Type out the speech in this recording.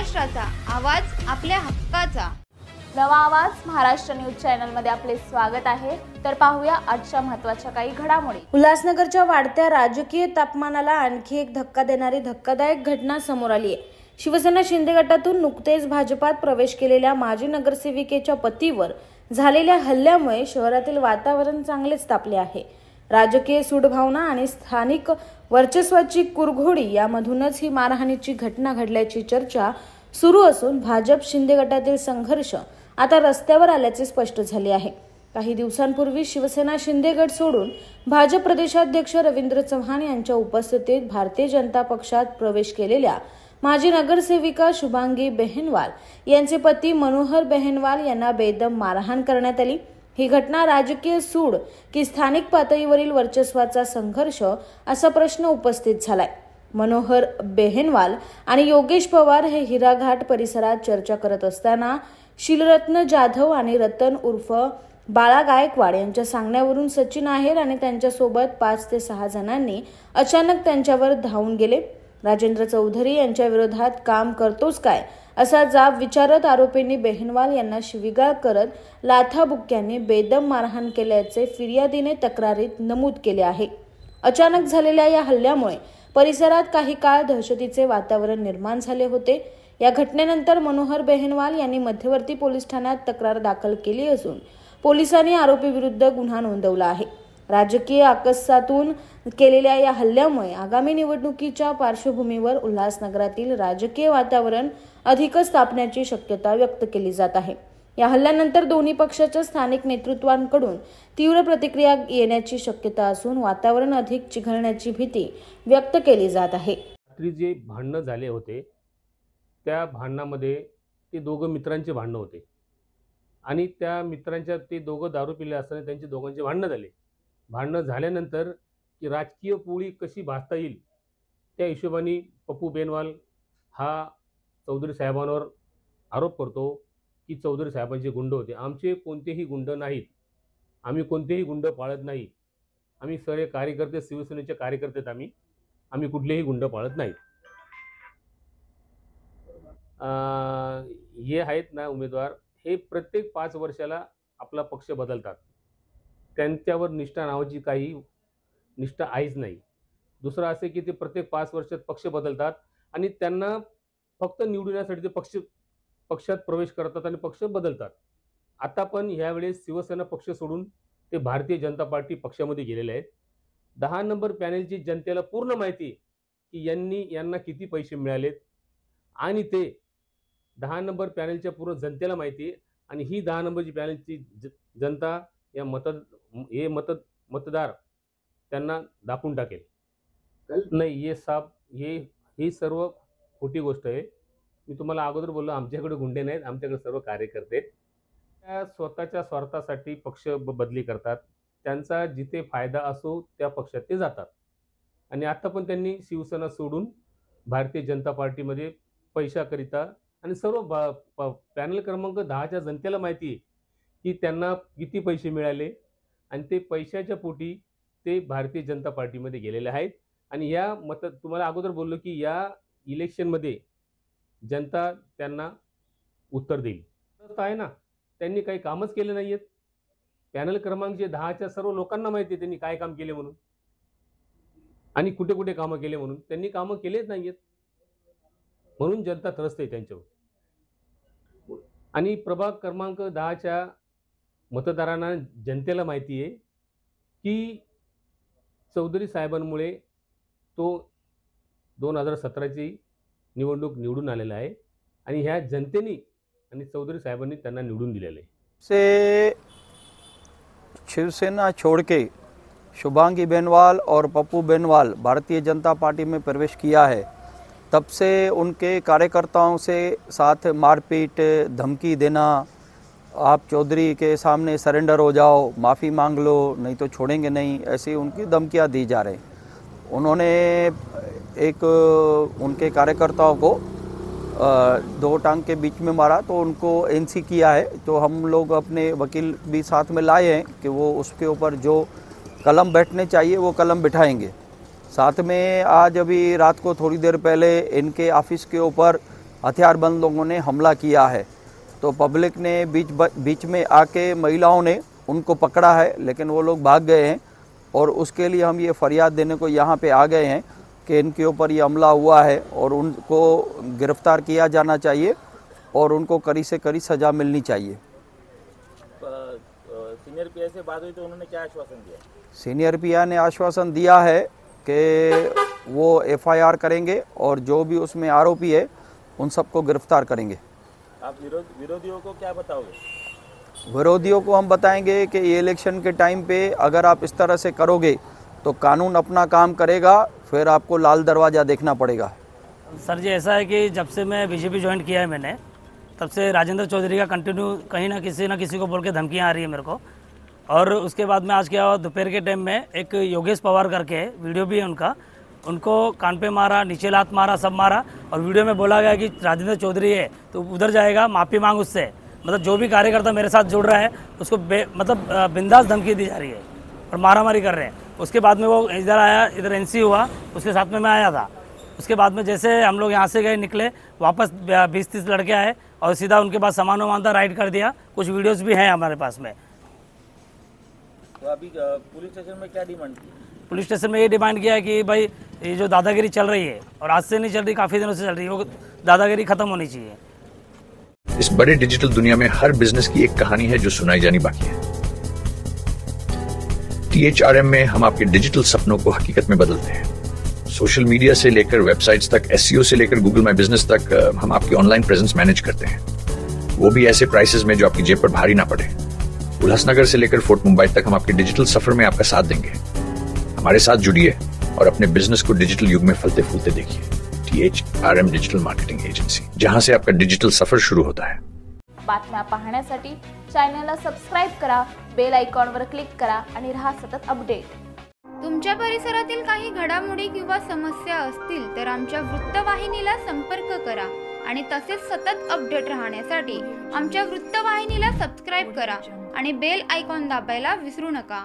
महाराष्ट्राचा आवाज, आपल्या हक्काचा. नवा आवाज महाराष्ट्र न्यूज चॅनलमध्ये आपले स्वागत आहे. तर पाहूया आजच्या महत्त्वाच्या काही घडामोडी. उल्हासनगरच्या वाढत्या राजकीय तापमानाला आणखी एक धक्का देणारी धक्कादायक घटना समोर आली आहे. शिवसेना शिंदे गटातून नुकतेच भाजपात प्रवेश केलेल्या माजी नगरसेविकेच्या पतीवर झालेल्या हल्ल्यामुळे शहरातील वातावरण चांगलेच तापले आहे. राजकीय सूडभावना आणि स्थानिक वर्चस्वाची कुरघोडी यामधूनच ही मारहाणीची घटना घडल्याची चर्चा सुरू असून भाजप शिंदे गटातील संघर्ष आता रस्त्यावर आल्याचे स्पष्ट झाले आहे. काही दिवसांपूर्वी शिवसेना शिंदे गट सोडून भाजप प्रदेशाध्यक्ष रवींद्र चव्हाण यांच्या उपस्थितीत भारतीय जनता पक्षात प्रवेश केलेल्या माजी नगरसेविका शुभांगी बेहनवाल यांचे पती मनोहर बेहनवाल यांना बेदम मारहाण करण्यात आली. ही घटना राजकीय सूड की स्थानिक पातळीवरील वर्चस्वाचा संघर्ष असा प्रश्न उपस्थित झालाय. मनोहर बेहनवाल आणि योगेश पवार हे हिराघाट परिसरात चर्चा करत असताना शीलरत्न जाधव आणि रतन उर्फ बाळा गायकवाड यांच्या सांगण्यावरून सचिन आहेर आणि त्यांच्यासोबत 5 ते 6 जणांनी अचानक त्यांच्यावर धावून गेले. राजेंद्र चौधरी यांच्या विरोधात काम करतोस काय असा जाब विचारत आरोपींनी बेहनवाल यांना शिवीगाळ करत लाथाबुक्क्यांनी बेदम मारहाण केल्याचे फिर्यादीने तक्रारीत नमूद केले आहे. अचानक झालेल्या या हल्ल्यामुळे परिसरात काही काळ दहशतीचे वातावरण निर्माण झाले होते. या घटनेनंतर मनोहर बेहनवाल यांनी मध्यवर्ती पोलीस ठाण्यात तक्रार दाखल केली असून पोलिसांनी आरोपीविरुद्ध गुन्हा नोंदवला आहे. राजकीय आकसातून केलेल्या या हल्ल्यामुळे आगामी निवडणुकीच्या पार्श्वभूमीवर उल्हासनगरातील राजकीय वातावरण अधिकच तापण्याची शक्यता व्यक्त केली जात आहे. या हल्ल्यानंतर दोन्ही पक्षाच्या स्थानिक नेतृत्वांकडून तीव्र प्रतिक्रिया येण्याची शक्यता असून वातावरण अधिक चिघळण्याची भीती व्यक्त केली जात आहे. रात्री जे भांडणं झाले होते त्या भांडणामध्ये ते दोघं मित्रांचे भांडणं होते आणि त्या मित्रांच्या ते दोघं दारू पिले असताना त्यांचे दोघांचे भांडणं झाले. भांडणं झाल्यानंतर की राजकीय पोळी कशी भासता येईल त्या हिशोबाने पप्पू बेनवाल हा चौधरी साहेबांवर आरोप करतो की चौधरी साहेबांचे गुंड होते. आमचे कोणतेही गुंड नाहीत, आम्ही कोणतेही गुंड पाळत नाही. आम्ही सर्व कार्यकर्ते शिवसेनेचे कार्यकर्ते आम्ही कुठलेही गुंड पाळत नाहीत. हे आहेत ना उमेदवार, हे प्रत्येक 5 वर्षाला आपला पक्ष बदलतात. त्यांच्यावर निष्ठा नावाची काही निष्ठा आहेच नाही. दुसरं असे की ते प्रत्येक 5 वर्षात पक्ष बदलतात आणि त्यांना फक्त निवडण्यासाठी ते पक्षात प्रवेश करतात आणि पक्ष बदलतात. आता पण ह्यावेळेस शिवसेना पक्ष सोडून ते भारतीय जनता पार्टी पक्षामध्ये गेलेले आहेत. 10 नंबर पॅनेलची जनतेला पूर्ण माहिती की यांना किती पैसे मिळालेत आणि ते 10 नंबर पॅनेलच्या पूर्ण जनतेला माहिती आहे. आणि ही 10 नंबरची पॅनेलची जनता या मतदार त्यांना दाखवून टाकेल. नाही, हे सर्व खोटी गोष्ट आहे. मी तुम्हाला अगोदर बोललो आमच्याकडे गुंडे नाहीत, आमच्याकडे सर्व कार्यकर्ते आहेत. त्या स्वतःच्या स्वार्थासाठी पक्ष बदली करतात. त्यांचा जिथे फायदा असो त्या पक्षात ते जातात. आणि आता पण त्यांनी शिवसेना सोडून भारतीय जनता पार्टीमध्ये पैशाकरिता आणि सर्व पॅनल क्रमांक 10च्या जनतेला माहिती आहे की त्यांना किती पैसे मिळाले आणि ते पैशाच्या पोटी ते भारतीय जनता पार्टीमध्ये गेलेले आहेत. आणि तुम्हाला अगोदर बोललो की या इलेक्शनमध्ये जनता त्यांना उत्तर देईल. आहे ना, त्यांनी काही कामच केले नाही आहेत. पॅनल क्रमांक 10च्या सर्व लोकांना माहिती आहे त्यांनी काय काम केले म्हणून आणि कुठे कुठे कामं केले म्हणून. त्यांनी कामं केलेच नाही आहेत म्हणून जनता त्रस्त आहे त्यांच्यावर. आणि प्रभाग क्रमांक 10च्या मतदारांना जनतेला माहिती आहे की चौधरी साहेबांमुळे तो 2017ची निवडणूक निवडून आलेला आहे आणि ह्या जनतेने आणि चौधरी साहेबांनी त्यांना निवडून दिलेलं आहे. से शिवसेना छोड़ के शुभांगी बेनवाल और पप्पू बेनवाल भारतीय जनता पार्टी में प्रवेश किया है, तब से उनके कार्यकर्ताओं से साथ मारपीट, धमकी देना, आप चौधरी के सामने सरेंडर हो जाओ, माफ़ी मांग लो, नहीं तो छोड़ेंगे नहीं, ऐसी उनकी धमकियां दी जा रही. उन्होंने एक उनके कार्यकर्ताओं को 2 टांग के बीच में मारा तो उनको एनसी किया है. तो हम लोग अपने वकील भी साथ में लाए हैं कि वो उसके ऊपर जो कलम बैठने चाहिए वो कलम बिठाएंगे. साथ में आज अभी रात को थोड़ी देर पहले इनके ऑफिस के ऊपर हथियारबंद लोगों ने हमला किया है। तो पब्लिक ने बीच में आके महिलाओं ने उनको पकड़ा है, लेकिन वो लोग भाग गए हैं और उसके लिए हम ये फरियाद देने को यहाँ पे आ गए हैं कि इनके ऊपर ये हमला हुआ है और उनको गिरफ्तार किया जाना चाहिए और उनको कड़ी से कड़ी सज़ा मिलनी चाहिए। सीनियर पीआई से बात हुई तो उन्होंने क्या आश्वासन दिया? सीनियर पीआई ने आश्वासन दिया है कि वो एफआईआर करेंगे और जो भी उसमें आरोपी है उन सबको गिरफ्तार करेंगे। आप विरोधियों को क्या बताओगे? विरोधियों को हम बताएंगे कि ये इलेक्शन के टाइम पे अगर आप इस तरह से करोगे तो कानून अपना काम करेगा, फिर आपको लाल दरवाज़ा देखना पड़ेगा। सर जी ऐसा है कि जब से मैं बीजेपी ज्वाइन किया है मैंने, तब से राजेंद्र चौधरी का कंटिन्यू कहीं ना किसी को बोल के धमकियाँ आ रही है मेरे को। और उसके बाद में आज क्या हुआ, दोपहर के टाइम में एक योगेश पवार करके वीडियो भी है उनका, उनको कान पे मारा, नीचे लात मारा, सब मारा और वीडियो में बोला गया कि राजेंद्र चौधरी है तो उधर जाएगा, माफ़ी मांग उससे। मतलब जो भी कार्यकर्ता मेरे साथ जुड़ रहा है उसको बिंदास धमकी दी जा रही है और मारामारी कर रहे हैं। उसके बाद में वो इधर आया, इधर एनसी हुआ, उसके साथ में मैं आया था। उसके बाद में जैसे हम लोग यहाँ से गए निकले, वापस 20-30 लड़के आए और सीधा उनके पास सामान वामान था, राइड कर दिया। कुछ वीडियोस भी हैं हमारे पास में। तो अभी पुलिस स्टेशन में क्या डिमांड की? पुलिस स्टेशन में ये डिमांड किया है कि भाई ये जो दादागिरी चल रही है, और आज से नहीं चल रही, काफ़ी दिनों से चल रही है, वो दादागिरी खत्म होनी चाहिए। इस बड़े डिजिटल दुनिया में हर बिजनेस की एक कहानी है जो सुनाई जानी बाकी है। THRM में हम आपके डिजिटल सपनों को हकीकत में बदलते हैं। सोशल मीडिया से लेकर वेबसाइट्स तक, SEO से लेकर गूगल माई बिजनेस तक, हम आपकी ऑनलाइन प्रेजेंस मैनेज करते हैं, वो भी ऐसे प्राइसेस में जो आपकी जेब पर भारी ना पड़े। उल्लासनगर से लेकर फोर्ट मुंबई तक हम आपके डिजिटल सफर में आपका साथ देंगे। हमारे साथ जुड़िए और अपने बिजनेस को डिजिटल युग में फलते फूलते देखिए। THRM डिजिटल मार्केटिंग एजेंसी, जहां से आपका डिजिटल सफर शुरू होता है। बातम्या पाहण्यासाठी चॅनलला सबस्क्राईब करा, बेल आयकॉनवर क्लिक करा आणि रहा सतत अपडेट। तुमच्या परिसरातील काही घडामोडी किंवा समस्या असतील तर आमच्या वृत्तवाहिनीला संपर्क करा आणि तसेच सतत अपडेट राहण्यासाठी आमच्या वृत्तवाहिनीला सबस्क्राईब करा आणि बेल आयकॉन दाबायला विसरू नका।